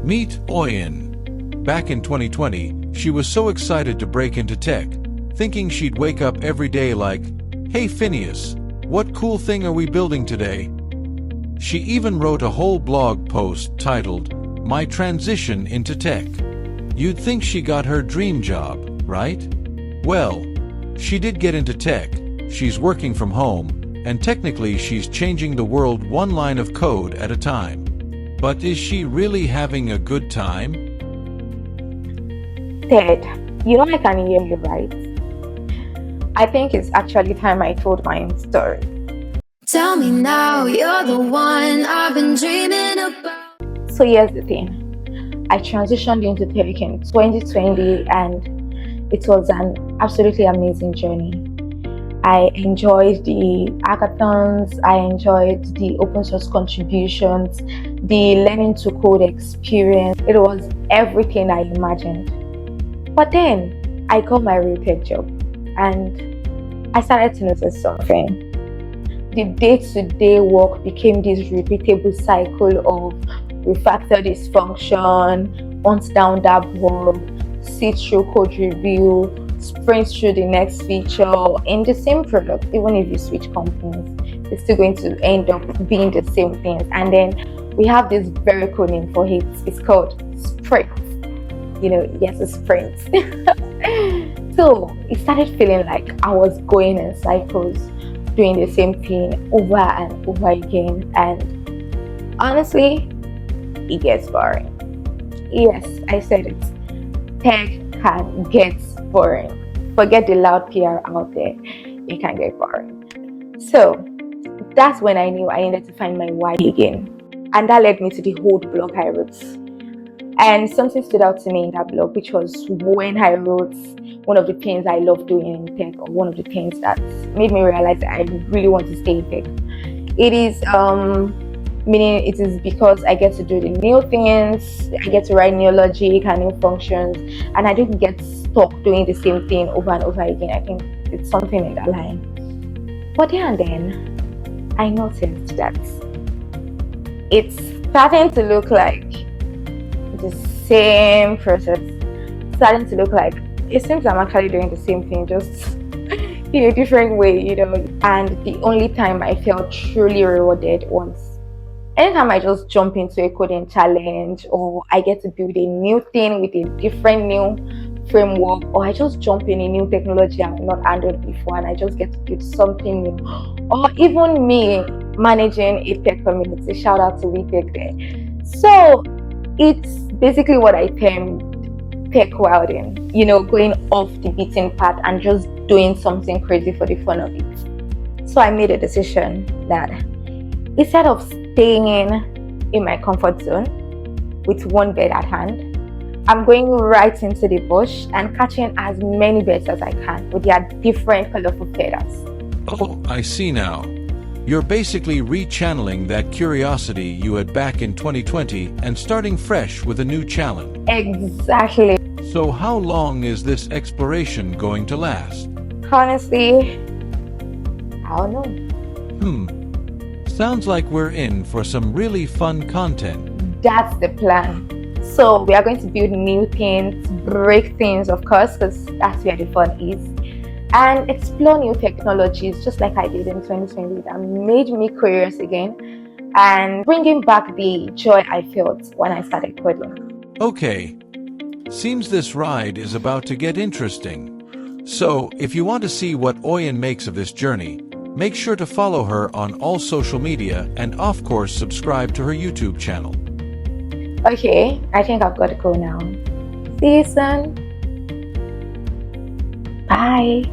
Meet Oyin. Back in 2020, she was so excited to break into tech, thinking she'd wake up every day like, "Hey Phineas, what cool thing are we building today?" She even wrote a whole blog post titled, "My Transition into Tech." You'd think she got her dream job, right? Well, she did get into tech. She's working from home, and technically she's changing the world one line of code at a time. But is she really having a good time? Ted, you know I can hear you, right? I think it's actually time I told my own story. Tell me now, you're the one I've been dreaming about. So here's the thing. I transitioned into tech in 2020 and it was an absolutely amazing journey. I enjoyed the hackathons, I enjoyed the open source contributions, the learning to code experience. It was everything I imagined. But then I got my real tech job and I started to notice something. The day-to-day work became this repeatable cycle of refactor this function, hunt down that bug, sit through code review, sprint through the next feature in the same product. Even if you switch companies, it's still going to end up being the same things. And then we have this very cool name for it. It's called sprint. Yes, a sprint. So it started feeling like I was going in cycles, doing the same thing over and over again, and honestly, it gets boring. Yes, I said it. Tech can get boring. Forget the loud PR out there. It can get boring. So that's when I knew I needed to find my why again. And that led me to the whole blog I wrote. And something stood out to me in that blog, which was when I wrote one of the things I love doing in tech, or one of the things that made me realize that I really want to stay in tech. It is meaning it is because I get to do the new things, I get to write new logic and new functions, and I don't get stuck doing the same thing over and over again. I think it's something in that line. But then I noticed that it's starting to look like the same process. Starting to look like it seems I'm actually doing the same thing, just in a different way, And the only time I felt truly rewarded was anytime I just jump into a coding challenge, or I get to build a new thing with a different new framework, or I just jump in a new technology I've not handled before and I just get to build something new. Or even me managing a tech community, shout out to WeTech there. So it's basically what I term tech wilding, going off the beaten path and just doing something crazy for the fun of it. So I made a decision that instead of staying in my comfort zone with one bird at hand, I'm going right into the bush and catching as many birds as I can with their different colorful feathers. Oh, I see now. You're basically rechanneling that curiosity you had back in 2020 and starting fresh with a new challenge. Exactly. So how long is this exploration going to last? Honestly, I don't know. Sounds like we're in for some really fun content. That's the plan. So we are going to build new things, break things, of course, because that's where the fun is, and explore new technologies, just like I did in 2020. That made me curious again and bringing back the joy I felt when I started coding. Okay, seems this ride is about to get interesting. So if you want to see what Oyin makes of this journey, make sure to follow her on all social media and of course subscribe to her YouTube channel. Okay, I think I've got to go now. See you soon. Bye.